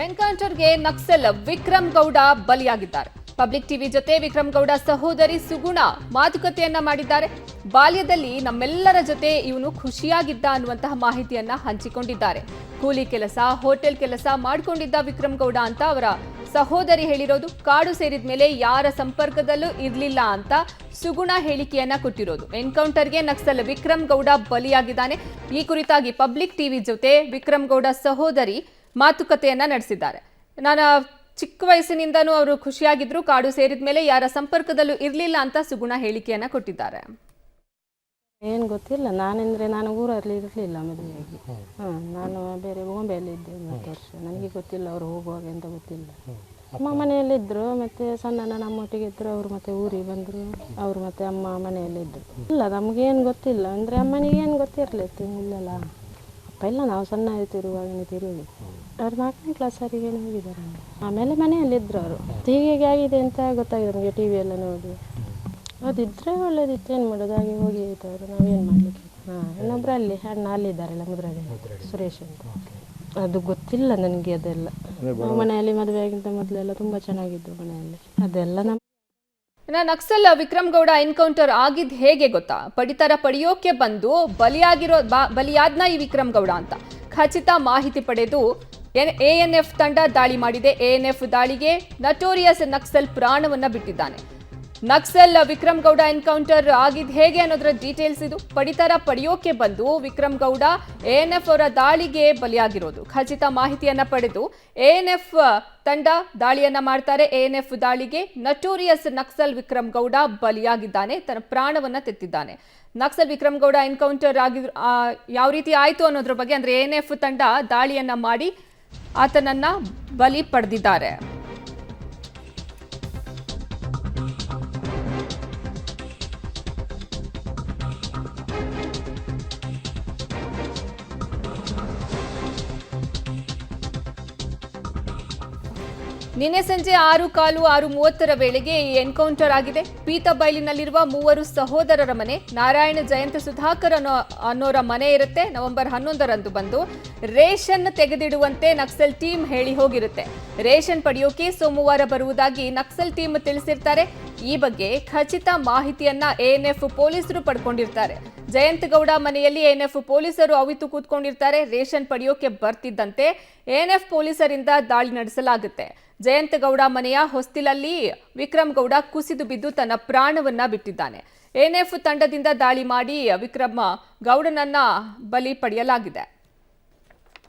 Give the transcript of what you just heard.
ಎನ್ಕೌಂಟರ್ಗೆ ನಕ್ಸಲ್ ವಿಕ್ರಮ್ ಗೌಡ ಬಲಿಯಾಗಿದ್ದಾರೆ. Public TV ಜೊತೆ ವಿಕ್ರಮ್ ಗೌಡ ಸಹೋದರಿ ಸುಗುಣ ಮಾತುಕತೆಯನ್ನ ಮಾಡಿದ್ದಾರೆ. ಬಾಲ್ಯದಲ್ಲಿ ನಮ್ಮೆಲ್ಲರ ಜೊತೆ ಇವನು ಖುಷಿಯಾಗಿದ್ದ ಅನ್ನುವಂತಹ ಮಾಹಿತಿಯನ್ನ ಹಂಚಿಕೊಂಡಿದ್ದಾರೆ. ಕೂಲಿ ಕೆಲಸ, ಹೋಟೆಲ್ ಕೆಲಸ ಮಾಡಿಕೊಂಡಿದ್ದ ವಿಕ್ರಮ್ ಗೌಡ ಅಂತ ಅವರ ಸಹೋದರಿ ಹೇಳಿರೋದು. ಕಾಡು ಸೇರಿದ ಮೇಲೆ ಯಾರ ಸಂಪರ್ಕದಲ್ಲೂ ಇರಲಿಲ್ಲ ಅಂತ ಸುಗುಣ ಹೇಳಿಕೆಯನ್ನ ಕೊಟ್ಟಿರೋದು. ಎನ್ಕೌಂಟರ್ಗೆ ನಕ್ಸಲ್ ವಿಕ್ರಮ್ ಗೌಡ ಬಲಿಯಾಗಿದ್ದಾನೆ. ಈ ಕುರಿತಾಗಿ ಪಬ್ಲಿಕ್ ಟಿವಿ ಜೊತೆ ವಿಕ್ರಮ್ ಗೌಡ ಸಹೋದರಿ ಮಾತುಕತೆಯನ್ನ ನಡೆಸಿದ್ದಾರೆ. ನಾನು ಚಿಕ್ಕ ವಯಸ್ಸಿನಿಂದನೂ ಅವರು ಖುಷಿಯಾಗಿದ್ರು, ಕಾಡು ಸೇರಿದ ಮೇಲೆ ಯಾರ ಸಂಪರ್ಕದಲ್ಲೂ ಇರಲಿಲ್ಲ ಅಂತ ಸುಗುಣ ಹೇಳಿಕೆಯನ್ನ ಕೊಟ್ಟಿದ್ದಾರೆ. ಏನು ಗೊತ್ತಿಲ್ಲ, ನಾನು ಊರಲ್ಲಿ ಇರಲಿಲ್ಲ ಮದುವೆಯಾಗಿ. ನಾನು ಬೇರೆ ಬಾಂಬೆಯಲ್ಲಿ ಇದ್ದೆ 10 ವರ್ಷ. ನನಗೆ ಗೊತ್ತಿಲ್ಲ ಅವರು ಹೋಗುವಾಗ ಅಂತ ಗೊತ್ತಿಲ್ಲ. ಅಮ್ಮ ಮನೆಯಲ್ಲಿದ್ದರು, ಮತ್ತು ಸಣ್ಣ ನಮ್ಮೊಟ್ಟಿಗೆ ಇದ್ದರು. ಅವರು ಮತ್ತೆ ಊರಿಗೆ ಬಂದರು. ಅವರು ಮತ್ತೆ ಅಮ್ಮ ಮನೆಯಲ್ಲಿದ್ದರು. ಇಲ್ಲ, ನಮಗೇನು ಗೊತ್ತಿಲ್ಲ ಅಂದರೆ ಅಮ್ಮನಿಗೆ ಏನು ಗೊತ್ತಿರಲಿತ್ತು ಇಲ್ಲಲ್ಲ. ಅಪ್ಪ ಇಲ್ಲ, ನಾವು ಸಣ್ಣ ಆಯ್ತಿರುವಾಗನೇ ತಿರುಗಿ ಅವ್ರು 4ನೇ ಕ್ಲಾಸರಿಗೆ ಹೋಗಿದ್ದಾರೆ. ಆಮೇಲೆ ಮನೆಯಲ್ಲಿದ್ದರು ಅವರು. ಹೀಗೆ ಆಗಿದೆ ಅಂತ ಗೊತ್ತಾಗಿದೆ ನಮಗೆ ಟಿ ವಿ ಎಲ್ಲ ನೋಡಿ. ಅದಿದ್ದರೆ ಒಳ್ಳೇದಿತ್ತು, ಏನು ಮಾಡೋದು, ಹಾಗೆ ಹೋಗಿ ಅವರು ನಾವೇನು ಮಾಡಲಿಕ್ಕೆ. ಇನ್ನೊಬ್ಬರು ಅಲ್ಲಿ ಅಣ್ಣ ಅಲ್ಲಿದ್ದಾರಲ್ಲ ಮುದ್ರಾಗ ಸುರೇಶ್ ಅಂತ, ಅದು ಗೊತ್ತಿಲ್ಲ ನನಗೆ ಅದೆಲ್ಲ. ಮನೆಯಲ್ಲಿ ಮದುವೆ ಆಗಿಂತ ಮೊದಲೆಲ್ಲ ತುಂಬ ಚೆನ್ನಾಗಿದ್ದು ಮನೆಯಲ್ಲಿ, ಅದೆಲ್ಲ ನಮ್ಮ ನಕ್ಸಲ್ ವಿಕ್ರಮ್ ಗೌಡ ಎನ್ಕೌಂಟರ್ ಆಗಿದ್ದು ಹೇಗೆ ಗೊತ್ತಾ? ಪಡಿತರ ಪಡೆಯೋಕೆ ಬಂದು ಬಲಿಯಾದ್ನ ಈ ವಿಕ್ರಮ್ ಗೌಡ ಅಂತ ಖಚಿತ ಮಾಹಿತಿ ಪಡೆದು ಎಎನ್ಎಫ್ ತಂಡ ದಾಳಿ ಮಾಡಿದೆ. ಎಎನ್ಎಫ್ ದಾಳಿಗೆ ನಟೋರಿಯಸ್ ನಕ್ಸಲ್ ಪ್ರಾಣವನ್ನ ಬಿಟ್ಟಿದ್ದಾನೆ. ನಕ್ಸಲ್ ವಿಕ್ರಮ್ ಗೌಡ ಎನ್ಕೌಂಟರ್ ಆಗಿದ್ದು ಹೇಗೆ ಅನ್ನೋದರ ಡೀಟೇಲ್ಸ್ ಇದು. ಪಡಿತರ ಪಡೆಯೋಕೆ ಬಂದು ವಿಕ್ರಮ್ ಗೌಡ ಎಎನ್ಎಫ್ ಅವರ ದಾಳಿಗೆ ಬಲಿಯಾಗಿರೋದು. ಖಚಿತ ಮಾಹಿತಿಯನ್ನ ಪಡೆದು ಎಎನ್ಎಫ್ ತಂಡ ದಾಳಿಯನ್ನ ಮಾಡ್ತಾರೆ. ಎಎನ್ಎಫ್ ದಾಳಿಗೆ ನಟೋರಿಯಸ್ ನಕ್ಸಲ್ ವಿಕ್ರಮ್ ಗೌಡ ಬಲಿಯಾಗಿದ್ದಾನೆ, ತನ್ನ ಪ್ರಾಣವನ್ನ ತೆತ್ತಿದ್ದಾನೆ. ನಕ್ಸಲ್ ವಿಕ್ರಮ್ ಗೌಡ ಎನ್ಕೌಂಟರ್ ಆಗಿದ್ರು ಯಾವ ರೀತಿ ಆಯ್ತು ಅನ್ನೋದ್ರ ಬಗ್ಗೆ, ಅಂದ್ರೆ ಎಎನ್ಎಫ್ ತಂಡ ದಾಳಿಯನ್ನ ಮಾಡಿ ಆತನನ್ನ ಬಲಿ ಪಡೆದಿದ್ದಾರೆ. ನಿನ್ನೆ ಸಂಜೆ 6:15, 6:30 ವೇಳೆಗೆ ಈ ಎನ್ಕೌಂಟರ್ ಆಗಿದೆ. ಪೀತಬೈಲಿನಲ್ಲಿರುವ 3 ಸಹೋದರರ ಮನೆ, ನಾರಾಯಣ ಜಯಂತ ಸುಧಾಕರ್ ಅನ್ನೋರ ಮನೆ ಇರುತ್ತೆ. ನವೆಂಬರ್ 11ರಂದು ಬಂದು ರೇಷನ್ ತೆಗೆದಿಡುವಂತೆ ನಕ್ಸಲ್ ಟೀಮ್ ಹೇಳಿ ಹೋಗಿರುತ್ತೆ. ರೇಷನ್ ಪಡೆಯೋಕೆ ಸೋಮವಾರ ಬರುವುದಾಗಿ ನಕ್ಸಲ್ ಟೀಮ್ ತಿಳಿಸಿರ್ತಾರೆ. ಈ ಬಗ್ಗೆ ಖಚಿತ ಮಾಹಿತಿಯನ್ನ ಎಎನ್ಎಫ್ ಪೊಲೀಸರು ಪಡ್ಕೊಂಡಿರ್ತಾರೆ. ಜಯಂತ್ ಗೌಡ ಮನೆಯಲ್ಲಿ ಎಎನ್ಎಫ್ ಪೊಲೀಸರು ಅವಿತು ಕೂತ್ಕೊಂಡಿರ್ತಾರೆ. ರೇಷನ್ ಪಡೆಯೋಕೆ ಬರ್ತಿದ್ದಂತೆ ಎಎನ್ಎಫ್ ಪೊಲೀಸರಿಂದ ದಾಳಿ ನಡೆಸಲಾಗುತ್ತೆ. ಜಯಂತ್ ಗೌಡ ಮನೆಯ ಹೊಸ್ತಿಲಲ್ಲಿ ವಿಕ್ರಮ್ ಗೌಡ ಕುಸಿದು ಬಿದ್ದು ತನ್ನ ಪ್ರಾಣವನ್ನ ಬಿಟ್ಟಿದ್ದಾನೆ. ಎಎನ್ಎಫ್ ತಂಡದಿಂದ ದಾಳಿ ಮಾಡಿ ವಿಕ್ರಮ್ ಗೌಡನನ್ನ ಬಲಿ ಪಡೆಯಲಾಗಿದೆ.